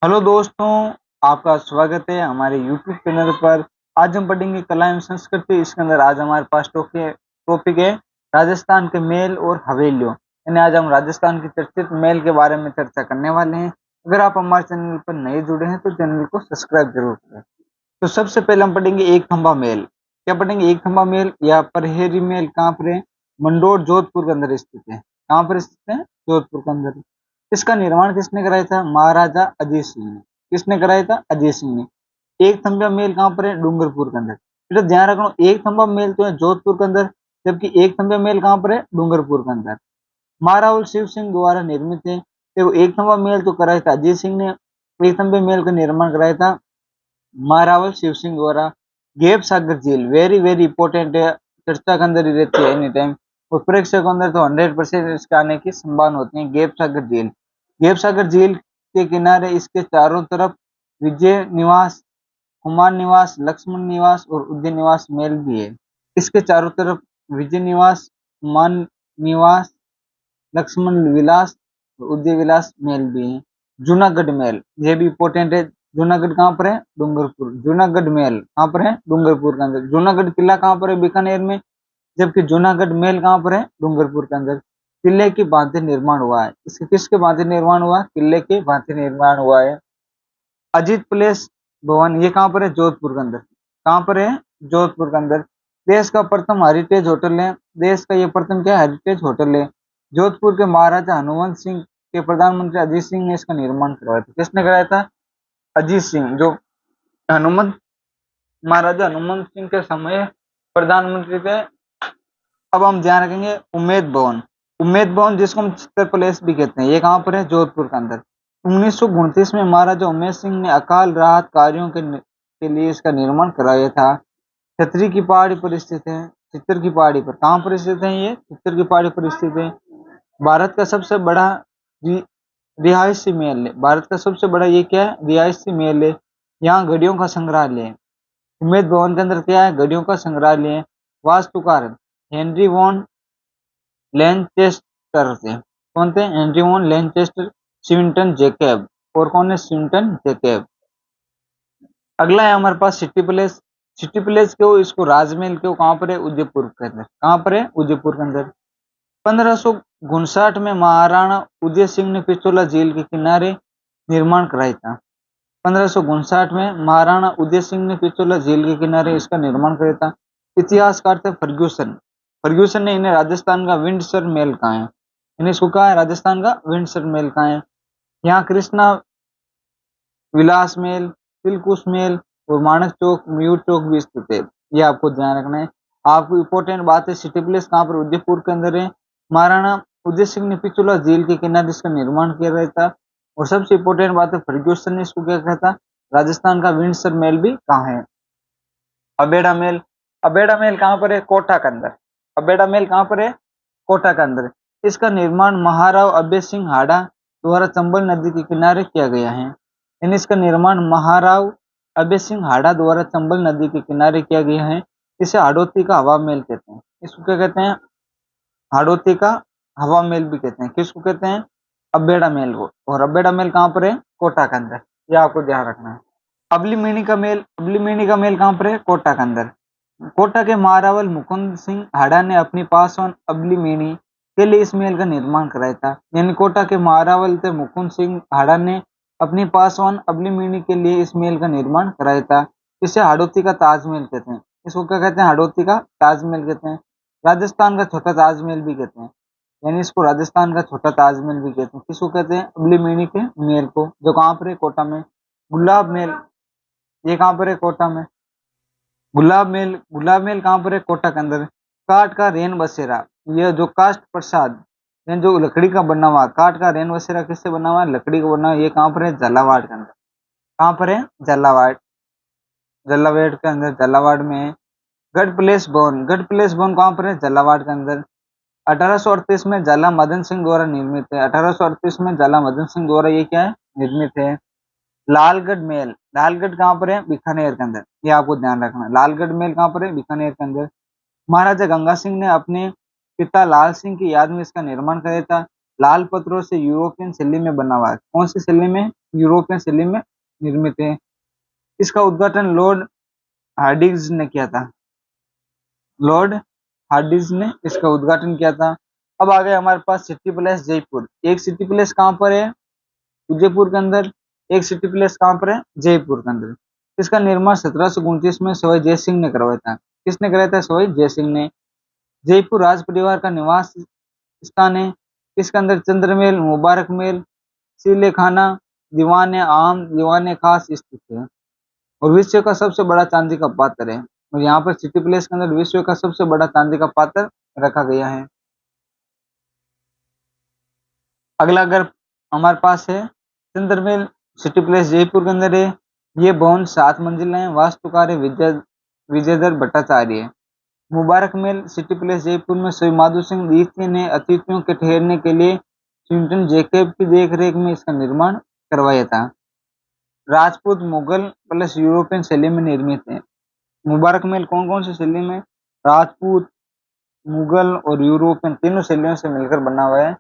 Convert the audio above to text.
Hello दोस्तों, आपका स्वागत है हमारे यूट्यूब चैनल पर। आज हम पढ़ेंगे कला एवं संस्कृति। इसके अंदर आज हमारे पास टॉपिक है राजस्थान के महल और हवेलियों। यानी आज हम राजस्थान की चर्चित महल के बारे में चर्चा करने वाले हैं। अगर आप हमारे चैनल पर नए जुड़े हैं तो चैनल को सब्सक्राइब जरूर करें। तो सबसे पहले हम पढ़ेंगे एक खंबा महल। क्या पढ़ेंगे? एक खंबा महल या परहेरी महल कहाँ पर है? मंडोर जोधपुर के अंदर स्थित है। कहाँ पर स्थित है? जोधपुर के अंदर। इसका निर्माण किसने कराया था? महाराजा अजीत सिंह ने। किसने कराया था? अजीत सिंह ने। एक थंबा मेल कहाँ पर है? डूंगरपुर के अंदर। बेटा ध्यान रखना, एक थंबा मेल तो है जोधपुर के अंदर, जबकि एक थंबा मेल कहाँ पर है? डूंगरपुर के अंदर। महाराहुल शिव सिंह द्वारा निर्मित है। देखो, एक थंबा मेल तो कराया था अजीत सिंह ने, एक थंबे मेल का निर्माण कराया था महारावल शिव सिंह द्वारा। गेप सागर झील वेरी वेरी इंपॉर्टेंट है, चर्चा के अंदर ही रहती है एनी टाइम। और प्रेक्षकों के अंदर तो 100% इसके आने की संभावना होती है। गेप सागर झील, गेप सागर झील के किनारे इसके चारों तरफ विजय निवास, कुमार निवास, लक्ष्मण निवास और उदय निवास महल भी है। इसके चारों तरफ विजय निवास, कुमार निवास, लक्ष्मण विलास और उदय विलास महल भी है। जूनागढ़ महल, ये भी इंपॉर्टेंट है। जूनागढ़ कहाँ पर है? डूंगरपुर। जूनागढ़ महल कहाँ पर है? डूंगरपुर के अंदर। जूनागढ़ किला कहाँ पर है? बीकानेर में। जबकि जूनागढ़ महल कहाँ पर है? डूंगरपुर के अंदर। किले की भांति निर्माण हुआ है। इसके किसके भांति निर्माण हुआ? किले के भांति निर्माण हुआ है। अजीत प्लेस भवन, ये कहाँ पर है? जोधपुर के अंदर। कहाँ पर है? जोधपुर के अंदर। देश का प्रथम हेरिटेज होटल है। देश का ये प्रथम क्या हेरिटेज होटल है? जोधपुर के महाराजा हनुमंत सिंह के प्रधानमंत्री अजीत सिंह ने इसका निर्माण करवाया था। किसने कराया था? अजीत सिंह, जो हनुमंत महाराजा हनुमंत सिंह के समय प्रधानमंत्री थे। अब हम ध्यान रखेंगे उम्मेद भवन। उम्मेद भवन जिसको हम चित्तर पैलेस भी कहते हैं, ये कहाँ पर है? जोधपुर के अंदर। 1929 में महाराजा उमेश सिंह ने अकाल राहत कार्यों के लिए इसका निर्माण कराया था। छतरी की पहाड़ी पर स्थित है। चित्तर की पहाड़ी पर। कहाँ पर स्थित है? ये चित्तर की पहाड़ी पर स्थित है। भारत का सबसे बड़ा रिहायशी महल है। भारत का सबसे बड़ा ये क्या है? रिहायशी महल है। यहाँ घड़ियों का संग्रहालय है। उम्मेद भवन के अंदर क्या है? घड़ियों का संग्रहालय है। वास्तुकार हेनरी वॉन लैनचेस्टर थे। कौन थे? Henry Vaughan Lanchester. Swinton Jacob. और कौन है? Swinton Jacob. अगला है हमारे पास सिटी पैलेस। सिटी पैलेस क्यों इसको राजमहल क्यों? कहाँ पर है? उदयपुर के अंदर। कहाँ पर है? उदयपुर के अंदर। 1559 में महाराणा उदय सिंह ने पिछोला झील के किनारे निर्माण कराया था। 1559 में महाराणा उदय सिंह ने पिछोला झील के किनारे इसका निर्माण कराया था। इतिहासकार थे फर्ग्यूसन। फर्ग्यूसन ने इन्हें राजस्थान का विंडसर महल कहा है। इन्हें इसको कहा है राजस्थान का विंडसर महल कहा है। यहाँ कृष्णा विलास महल, तिलकुश महल और माणक चौक, मयूर चौक भी स्थित है। ये आपको ध्यान रखना है। आपको इंपॉर्टेंट बात है, सिटी प्लेस कहाँ पर? उदयपुर के अंदर है। महाराणा उदय सिंह ने पिछोला झील के किनारे इसका निर्माण किया गया था। और सबसे इंपॉर्टेंट बात है, फर्ग्यूसन ने इसको क्या कहा था? राजस्थान का विंडसर महल भी कहाँ है? अबेड़ा महल। अबेड़ा महल कहाँ पर है? कोटा के अंदर। अबेड़ा महल कहाँ पर है? कोटा के अंदर। इसका निर्माण महाराव अभय सिंह हाड़ा द्वारा चंबल नदी के किनारे किया गया है। यानी इसका निर्माण महाराव अभय सिंह हाड़ा द्वारा चंबल नदी के किनारे किया गया है। इसे हाड़ौती का हवा महल कहते हैं। इसको क्या कहते हैं? हाड़ौती का हवा महल भी कहते हैं। किसको कहते हैं? अबेड़ा महल को। और अबेड़ा महल कहाँ पर है? कोटा के अंदर। यह आपको ध्यान रखना है। अबलीमेणी का महल। अबलीमेणी का महल कहाँ पर है? कोटा के अंदर। कोटा के महारावल मुकुंद सिंह हाड़ा ने अपनी पासवान अबलीमेणी के लिए इस महल का निर्माण कराया था। यानी कोटा के महारावल थे मुकुंद सिंह हाड़ा ने अपनी पासवान अबलीमेणी के लिए इस महल का निर्माण कराया था। इसे हाड़ौती का ताजमहल कहते हैं। इसको क्या कहते हैं? हाड़ौती का ताजमहल कहते हैं। राजस्थान का छोटा ताजमहल भी कहते हैं। यानी इसको राजस्थान का छोटा ताजमहल भी कहते हैं। किसको कहते हैं? अबलीमेणी के महल को, जो कहाँ पर है? कोटा में। गुलाब महल, ये कहाँ पर है? कोटा में। गुलाब महल, गुलाब महल कहाँ पर है? कोटा के अंदर। काठ का रेन बसेरा, यह जो काष्ठ प्रसाद, यानी जो लकड़ी का बना हुआ काठ का रेन बसेरा किससे बना हुआ है? लकड़ी का बना हुआ। ये कहाँ पर है? झालावाड़ के अंदर। कहाँ पर है? झालावाड़। झालावाड़ के अंदर, झालावाड़ में है। गढ़ प्लेस भवन। गढ़ प्लेस भवन कहाँ पर है? झालावाड़ के अंदर। 1838 में झाला मदन सिंह द्वारा निर्मित है। 1838 में झाला मदन सिंह द्वारा ये क्या है? निर्मित है। लालगढ़ महल। लालगढ़ कहाँ पर है? बीकानेर के अंदर। ये आपको ध्यान रखना है। लालगढ़ महल कहाँ पर है? बीकानेर के अंदर। महाराजा गंगा सिंह ने अपने पिता लाल सिंह की याद में इसका निर्माण कराया था। लाल पत्थरों से यूरोपियन शैली में बना हुआ है। कौन सी शैली में? यूरोपियन शैली में निर्मित है। इसका उद्घाटन लॉर्ड हार्डिंज ने किया था। लॉर्ड हार्डिंज ने इसका उद्घाटन किया था। अब आ गए हमारे पास सिटी प्लेस जयपुर। एक सिटी प्लेस कहाँ पर है? उदयपुर के अंदर। एक सिटी प्लेस कहाँ पर है? जयपुर के अंदर। इसका निर्माण 1729 में सवाई जय सिंह ने करवाया था। किसने कराया था? सवाई जय सिंह ने। जयपुर राज परिवार का निवास स्थान है। इसके अंदर चंद्रमहल, मुबारक महल, सीले खाना, दीवान आम, दीवान खास स्थित है और विश्व का सबसे बड़ा चांदी का पात्र है। और यहाँ पर सिटी प्लेस के अंदर विश्व का सबसे बड़ा चांदी का पात्र रखा गया है। अगला अगर हमारे पास है चंद्रमहल सिटी प्लेस जयपुर के अंदर है। ये भवन 7 मंजिला है। वास्तुकार विजयधर भट्टाचार्य है। मुबारक महल सिटी प्लेस जयपुर में श्री माधो सिंह द्वितीय ने अतिथियों के ठहरने के लिए स्विंटन जैकब की देखरेख में इसका निर्माण करवाया था। राजपूत, मुगल प्लस यूरोपियन शैली में निर्मित है। मुबारक महल कौन कौन सी शैली में? राजपूत, मुगल और यूरोपियन तीनों शैलियों से मिलकर बना हुआ है।